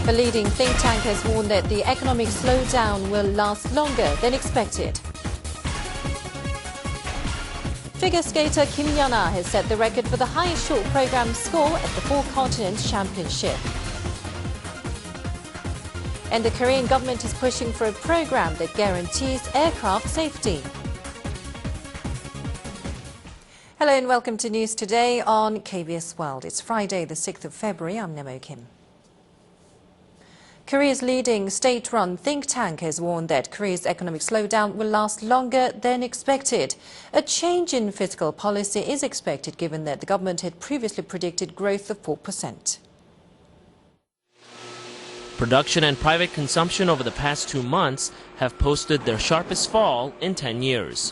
A leading think tank has warned that the economic slowdown will last longer than expected. Figure skater Kim Yeon-ah has set the record for the highest short program score at the Four Continents Championship. And the Korean government is pushing for a program that guarantees aircraft safety. Hello and welcome to News Today on KBS World. It's Friday, the 6th of February. I'm Nemo Kim. Korea's leading state-run think tank has warned that Korea's economic slowdown will last longer than expected. A change in fiscal policy is expected given that the government had previously predicted growth of 4%. Production and private consumption over the past 2 months have posted their sharpest fall in 10 years.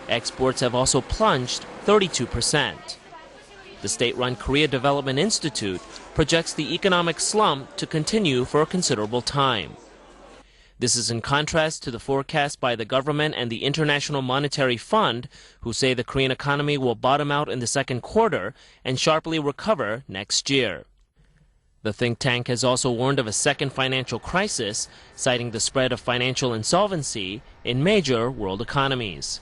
Exports have also plunged 32%. The state-run Korea Development Institute projects the economic slump to continue for a considerable time. This is in contrast to the forecast by the government and the International Monetary Fund, who say the Korean economy will bottom out in the second quarter and sharply recover next year. The think tank has also warned of a second financial crisis, citing the spread of financial insolvency in major world economies.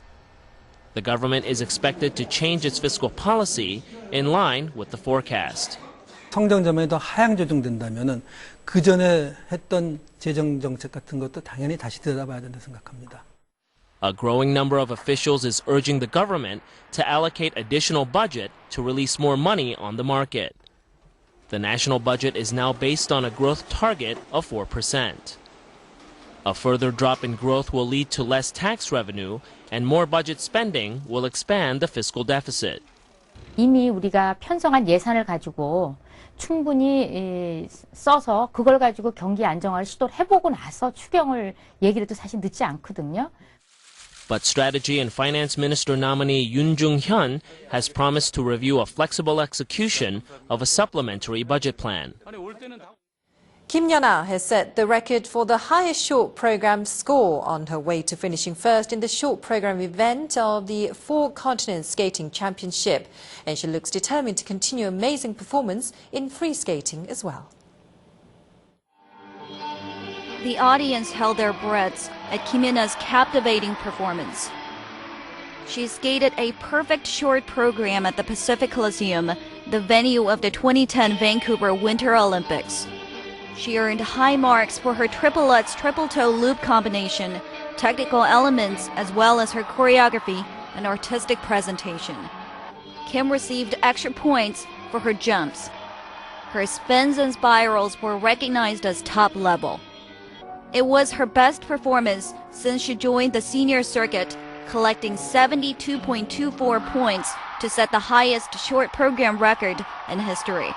The government is expected to change its fiscal policy in line with the forecast. 성장 전망이 더 하향 조정된다면은 그 전에 했던 재정 정책 같은 것도 당연히 다시 들여다봐야 된다 생각합니다. A growing number of officials is urging the government to allocate additional budget to release more money on the market. The national budget is now based on a growth target of 4%. A further drop in growth will lead to less tax revenue, and more budget spending will expand the fiscal deficit. 이미 우리가 편성한 예산을 가지고 충분히 써서 그걸 가지고 경기 안정화를 시도를 해보고 나서 추경을 얘기를 해도 사실 늦지 않거든요. But Strategy and Finance Minister nominee Yoon Jung-hyun has promised to review a flexible execution of a supplementary budget plan. Kim Yeon-ah has set the record for the highest short program score on her way to finishing first in the short program event of the Four Continents Skating Championship. And she looks determined to continue amazing performance in free skating as well. The audience held their breaths at Kim Yeon-ah's captivating performance. She skated a perfect short program at the Pacific Coliseum, the venue of the 2010 Vancouver Winter Olympics. She earned high marks for her triple Lutz triple toe loop combination, technical elements, as well as her choreography and artistic presentation. Kim received extra points for her jumps. Her spins and spirals were recognized as top level. It was her best performance since she joined the senior circuit, collecting 72.24 points to set the highest short program record in history.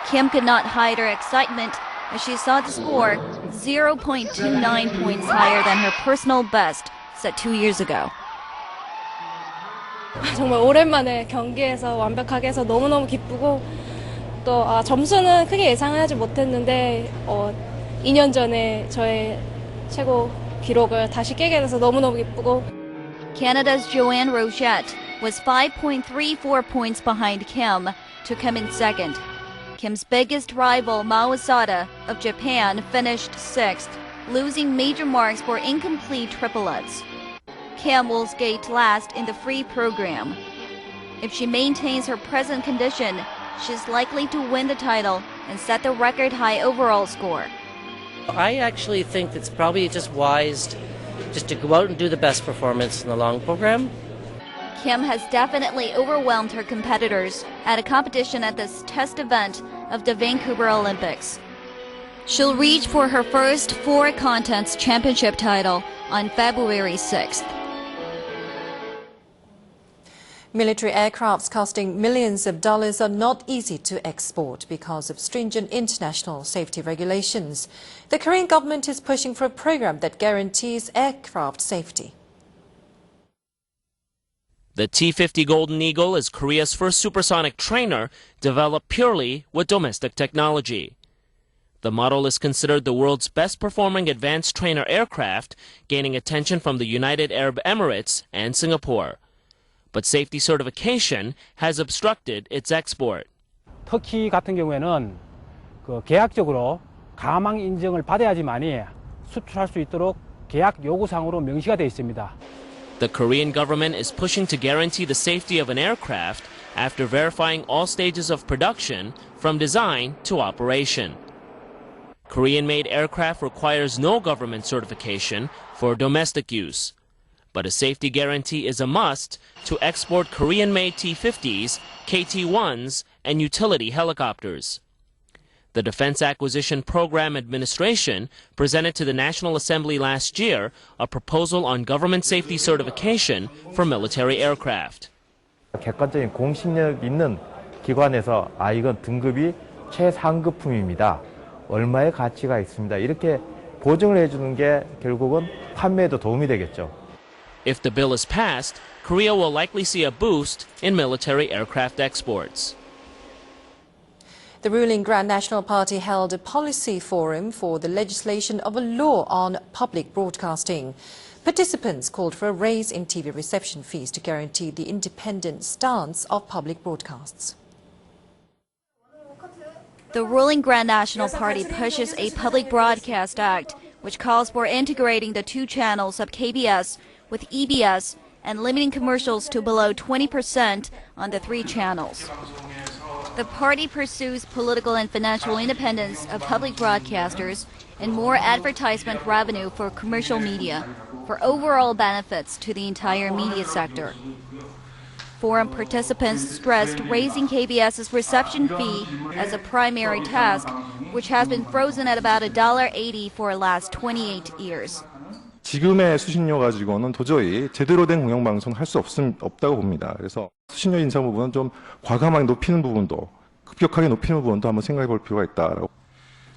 Kim could not hide her excitement as she saw the score 0.29 points higher than her personal best set 2 years ago. 정말 오랜만에 경기에서 완벽하게 해서 너무너무 기쁘고 또 점수는 크게 예상하지 못했는데 2년 전에 저의 최고 기록을 다시 깨게 돼서 너무너무 기쁘고 Canada's Joanne Rochette was 5.34 points behind Kim to come in second. Kim's biggest rival, Mao Asada of Japan, finished sixth, losing major marks for incomplete triplets. Kim will skate last in the free program. If she maintains her present condition, she's likely to win the title and set the record high overall score. I actually think it's probably just wise just to go out and do the best performance in the long program. Kim has definitely overwhelmed her competitors at a competition at this test event of the Vancouver Olympics. She'll reach for her first Four Continents Championship title on February 6th. Military aircrafts costing millions of dollars are not easy to export because of stringent international safety regulations. The Korean government is pushing for a program that guarantees aircraft safety. The T-50 Golden Eagle is Korea's first supersonic trainer developed purely with domestic technology. The model is considered the world's best-performing advanced trainer aircraft, gaining attention from the United Arab Emirates and Singapore. But safety certification has obstructed its export. 터키 같은 경우에는 계약적으로 가망 인증을 받아야지만이 수출할 수 있도록 계약 요구사항으로 명시가 되어 있습니다. The Korean government is pushing to guarantee the safety of an aircraft after verifying all stages of production from design to operation. Korean-made aircraft requires no government certification for domestic use, but a safety guarantee is a must to export Korean-made T-50s, KT-1s, and utility helicopters. The Defense Acquisition Program Administration presented to the National Assembly last year a proposal on government safety certification for military aircraft. 객관적인 공신력 있는 기관에서 이건 등급이 최상급품입니다. 얼마의 가치가 있습니다. 이렇게 보증을 해주는 게 결국은 판매에도 도움이 되겠죠. If the bill is passed, Korea will likely see a boost in military aircraft exports. The ruling Grand National Party held a policy forum for the legislation of a law on public broadcasting. Participants called for a raise in TV reception fees to guarantee the independent stance of public broadcasts. The ruling Grand National Party pushes a Public Broadcast Act, which calls for integrating the two channels of KBS with EBS and limiting commercials to below 20% on the three channels. The party pursues political and financial independence of public broadcasters and more advertisement revenue for commercial media, for overall benefits to the entire media sector. Forum participants stressed raising KBS's reception fee as a primary task, which has been frozen at about $1.80 for the last 28 years. 지금의 수신료 가지고는 도저히 제대로 된 공영방송 할 수 없다고 봅니다. 그래서 수신료 인상 부분은 좀 과감하게 높이는 부분도, 급격하게 높이는 부분도 한번 생각해 볼 필요가 있다라고.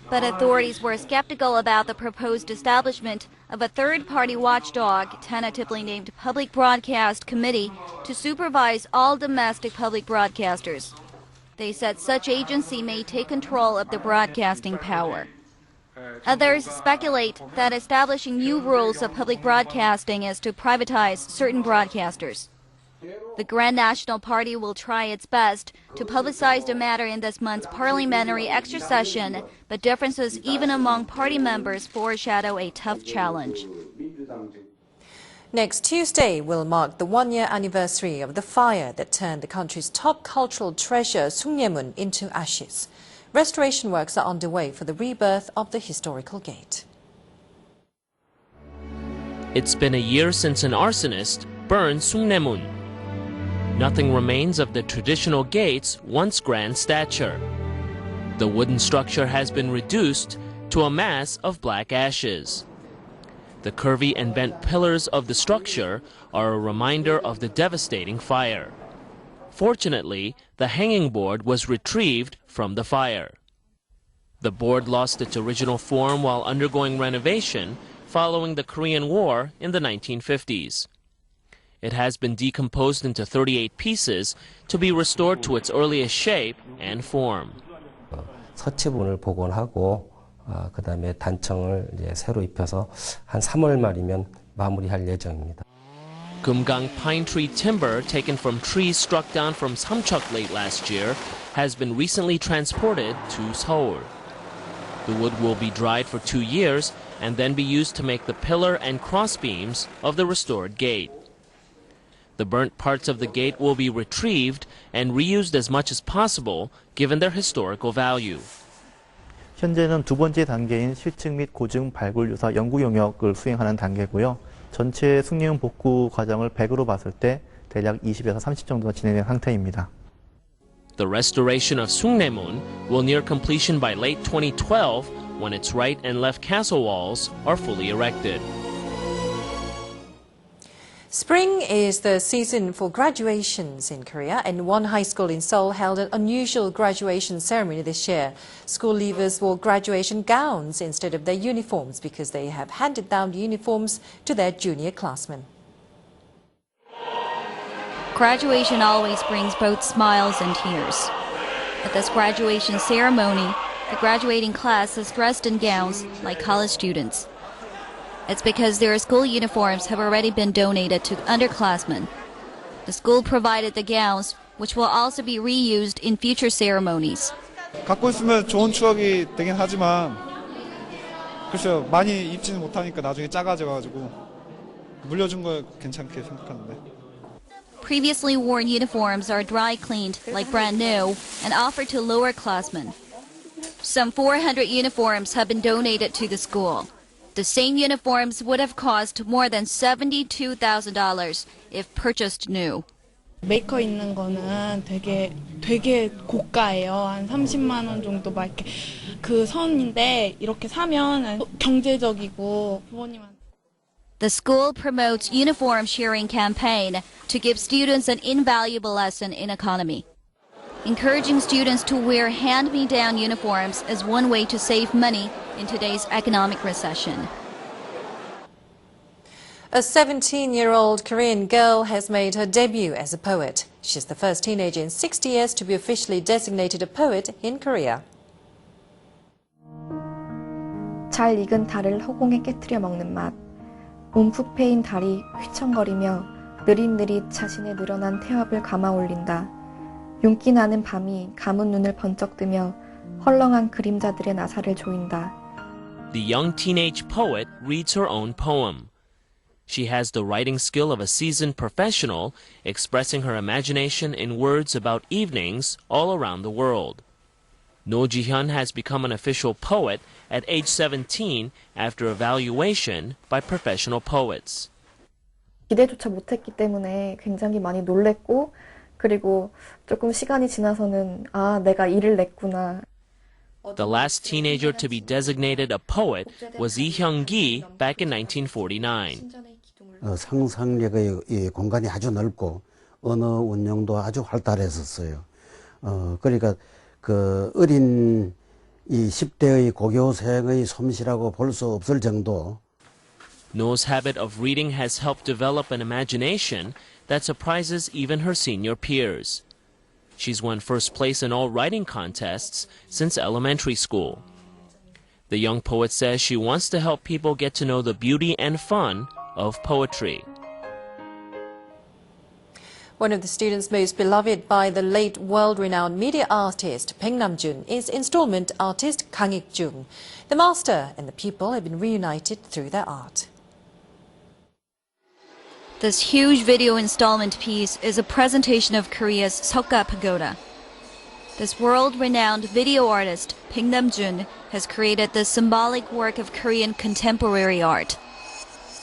But authorities were skeptical about the proposed establishment of a third-party watchdog, tentatively named Public Broadcast Committee, to supervise all domestic public broadcasters. They said such agency may take control of the broadcasting power. Others speculate that establishing new rules of public broadcasting is to privatize certain broadcasters. The Grand National Party will try its best to publicize the matter in this month's parliamentary extra session, but differences even among party members foreshadow a tough challenge. Next Tuesday will mark the one-year anniversary of the fire that turned the country's top cultural treasure, Sungnaemun, into ashes. Restoration works are underway for the rebirth of the historical gate. It's been a year since an arsonist burned Sungnaemun. Nothing remains of the traditional gate's once grand stature. The wooden structure has been reduced to a mass of black ashes. The curvy and bent pillars of the structure are a reminder of the devastating fire. Fortunately, the hanging board was retrieved from the fire. The board lost its original form while undergoing renovation following the Korean War in the 1950s. It has been decomposed into 38 pieces to be restored to its earliest shape and form. 서치분을 복원하고 그다음에 단청을 이제 새로 입혀서 한 3월 말이면 마무리할 예정입니다. Kumgang pine tree timber taken from trees struck down from Samcheok late last year has been recently transported to Seoul. The wood will be dried for 2 years and then be used to make the pillar and crossbeams of the restored gate. The burnt parts of the gate will be retrieved and reused as much as possible given their historical value. 현재는 두 번째 단계인 실측 및 고증 발굴 유사 연구 용역을 수행하는 단계고요. 전체 숭례문 복구 과정을 100으로 봤을 때 대략 20에서 30 정도가 진행된 상태입니다. The restoration of Sungnaemun will near completion by late 2012 when its right and left castle walls are fully erected. Spring is the season for graduations in Korea, and one high school in Seoul held an unusual graduation ceremony this year. School leavers wore graduation gowns instead of their uniforms because they have handed down the uniforms to their junior classmen. Graduation always brings both smiles and tears. At this graduation ceremony, the graduating class is dressed in gowns like college students. It's because their school uniforms have already been donated to underclassmen. The school provided the gowns, which will also be reused in future ceremonies. 갖고 있으면 좋은 추억이 되긴 하지만 글쎄요, 많이 입지는 못하니까 나중에 작아져가지고 물려준 거 괜찮게 생각하는데. Previously worn uniforms are dry cleaned like brand new and offered to lower-classmen. Some 400 uniforms have been donated to the school. The same uniforms would have cost more than $72,000 if purchased new. 메이커 있는 거는 되게 고가예요. 한 30만 원 정도 막 이렇게 그 선인데 이렇게 사면 경제적이고 부모님한테. The school promotes uniform sharing campaign to give students an invaluable lesson in economy. Encouraging students to wear hand-me-down uniforms is one way to save money in today's economic recession. A 17-year-old Korean girl has made her debut as a poet. She's the first teenager in 60 years to be officially designated a poet in Korea. 잘 익은 달을 허공에 깨트려 먹는 맛. 움푹 패인 달이 휘청거리며 느릿느릿 자신의 늘어난 태엽을 감아 올린다. 윤기 나는 밤이 감은 눈을 번쩍 뜨며 헐렁한 그림자들의 나사를 조인다. The young teenage poet reads her own poem. She has the writing skill of a seasoned professional, expressing her imagination in words about evenings all around the world. No Ji-hyun has become an official poet at age 17 after evaluation by professional poets. 기대조차 못했기 때문에 굉장히 많이 놀랬고 그리고 조금 시간이 지나서는 아, 내가 일을 냈구나. The last teenager to be designated a poet was Lee Hyung-gi back in 1949. 상상력의 공간이 아주 넓고 언어 운용도 아주 활달했었어요. 그러니까 그 어린 이 10대의 고교생의 솜씨라고 볼 수 없을 정도. No's habit of reading has helped develop an imagination that surprises even her senior peers. She's won first place in all writing contests since elementary school. The young poet says she wants to help people get to know the beauty and fun of poetry. One of the students most beloved by the late world-renowned media artist Baek Nam-jun is installment artist Kang Ik-jung. The master and the pupil have been reunited through their art. This huge video installment piece is a presentation of Korea's Seokga Pagoda. This world-renowned video artist, Baek Nam-jun, has created this symbolic work of Korean contemporary art.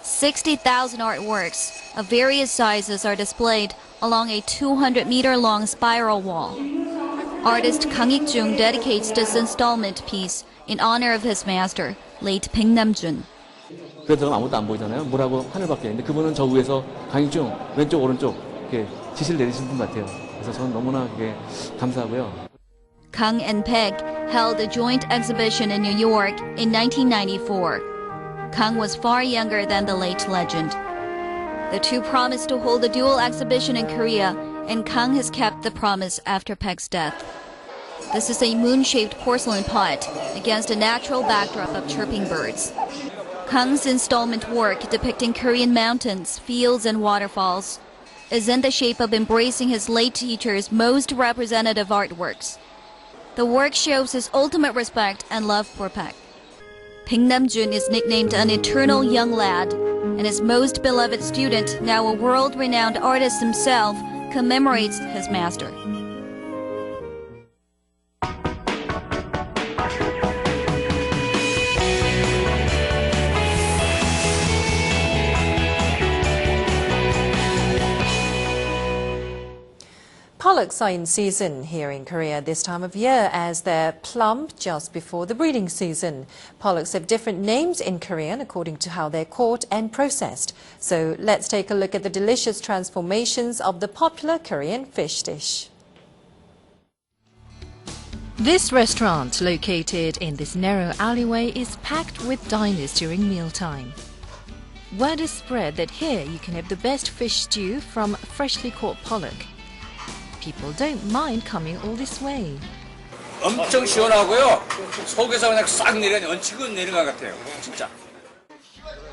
60,000 artworks of various sizes are displayed along a 200-meter-long spiral wall. Artist Kang Ik-jung dedicates this installment piece in honor of his master, late Baek Nam-jun. 그래서 아무것도 안 보이잖아요. 뭐라고 하늘밖에. 근데 그분은 저 위에서 강익중 왼쪽 오른쪽 이렇게 지시를 내리신 분 같아요. 그래서 저는 너무나 그게 감사하고요. Kang and Baek held a joint exhibition in New York in 1994. Kang was far younger than the late legend. The two promised to hold a dual exhibition in Korea, and Kang has kept the promise after Baek's death. This is a moon-shaped porcelain pot against a natural backdrop of chirping birds. Kang's installment work depicting Korean mountains, fields, and waterfalls is in the shape of embracing his late teacher's most representative artworks. The work shows his ultimate respect and love for Baek. Baek Nam-jun is nicknamed an eternal young lad, and his most beloved student, now a world-renowned artist himself, commemorates his master. Pollocks are in season here in Korea this time of year as they're plump just before the breeding season. Pollocks have different names in Korean according to how they're caught and processed. So let's take a look at the delicious transformations of the popular Korean fish dish. This restaurant, located in this narrow alleyway, is packed with diners during mealtime. Word is spread that here you can have the best fish stew from freshly caught pollock. People don't mind coming all this way. 엄청 시원하고요. 속에서 그냥 싹 내려는 얹히고 내려간 것 같아요. 진짜.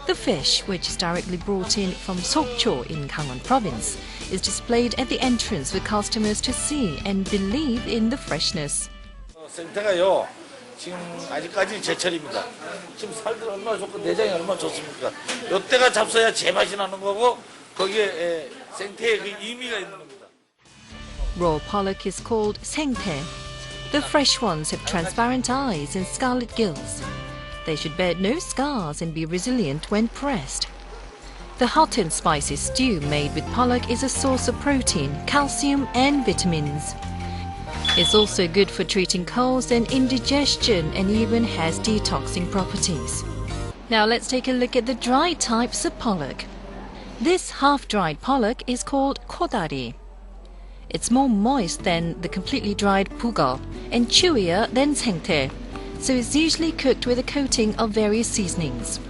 The fish, which is directly brought in from Sokcho in Gangwon Province, is displayed at the entrance for customers to see and believe in the freshness. 생태가요. 지금 아직까지는 제철입니다. 지금 살들 얼마나 좋고 내장이 얼마나 좋습니까? 요때가 잡숴야 제맛이 나는 거고 거기에 생태의 그 의미가 있는 겁니다. Raw pollock is called 생태. The fresh ones have transparent eyes and scarlet gills. They should bear no scars and be resilient when pressed. The hot and spicy stew made with pollock is a source of protein, calcium and vitamins. It's also good for treating colds and indigestion and even has detoxing properties. Now let's take a look at the dried types of pollock. This half-dried pollock is called kodari. It's more moist than the completely dried pugal and chewier than 생태, so it's usually cooked with a coating of various seasonings.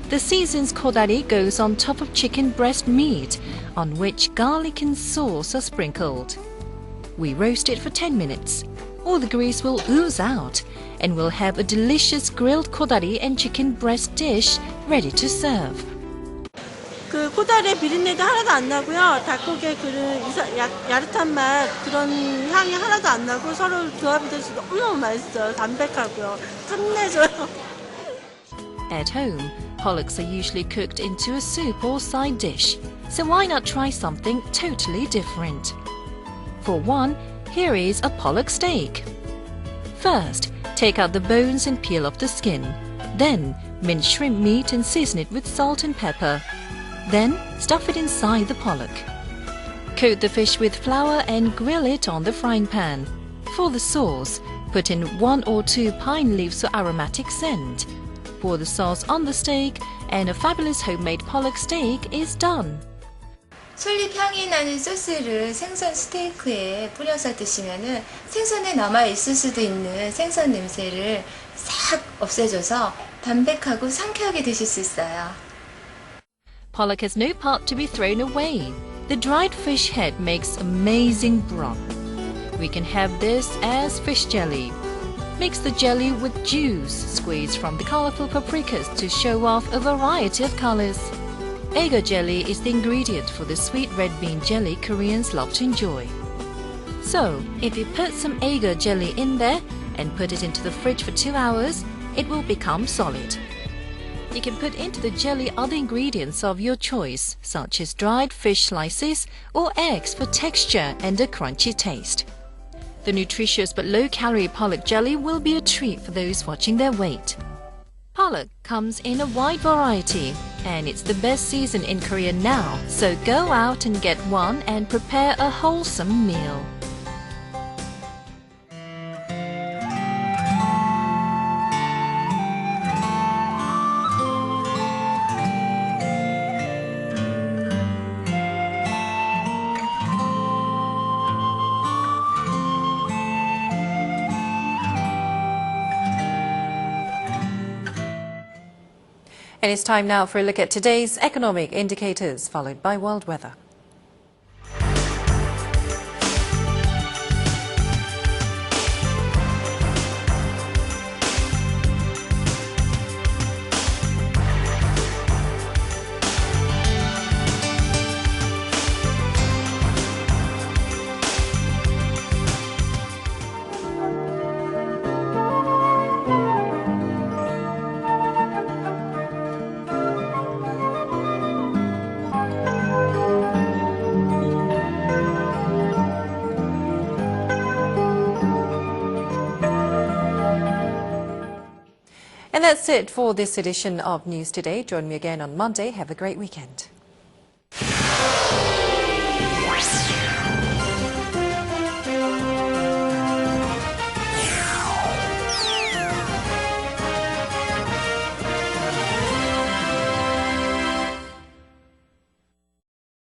The seasoned kodari goes on top of chicken breast meat, on which garlic and sauce are sprinkled. We roast it for 10 minutes. All the grease will ooze out, and we'll have a delicious grilled kodari and chicken breast dish ready to serve. 그 코다리의 비린내도 하나도 안 나고요. 닭고기의 그런 야릇한 맛 그런 향이 하나도 안 나고 서로 조합이 돼서 너무너무 맛있어요. 담백하고요. 탐내줘요. At home, pollocks are usually cooked into a soup or side dish, so why not try something totally different? For one, here is a pollock steak. First, take out the bones and peel off the skin. Then, mince shrimp meat and season it with salt and pepper. Then, stuff it inside the pollock. Coat the fish with flour and grill it on the frying pan. For the sauce, put in 1 or 2 pine leaves for aromatic scent. Pour the sauce on the steak and a fabulous homemade pollock steak is done. 솔잎 향이 나는 소스를 생선 스테이크에 뿌려서 드시면은 생선에 남아 있을 수도 있는 생선 냄새를 싹 없애줘서 담백하고 상쾌하게 드실 수 있어요. Pollock has no part to be thrown away. The dried fish head makes amazing broth. We can have this as fish jelly. Mix the jelly with juice squeezed from the colorful paprikas to show off a variety of colors. Agar jelly is the ingredient for the sweet red bean jelly Koreans love to enjoy. So, if you put some agar jelly in there and put it into the fridge for 2 hours, it will become solid. You can put into the jelly other ingredients of your choice, such as dried fish slices or eggs for texture and a crunchy taste. The nutritious but low-calorie pollock jelly will be a treat for those watching their weight. Pollock comes in a wide variety, and it's the best season in Korea now, so go out and get one and prepare a wholesome meal. And it's time now for a look at today's economic indicators, followed by world weather. And that's it for this edition of News Today. Join me again on Monday. Have a great weekend.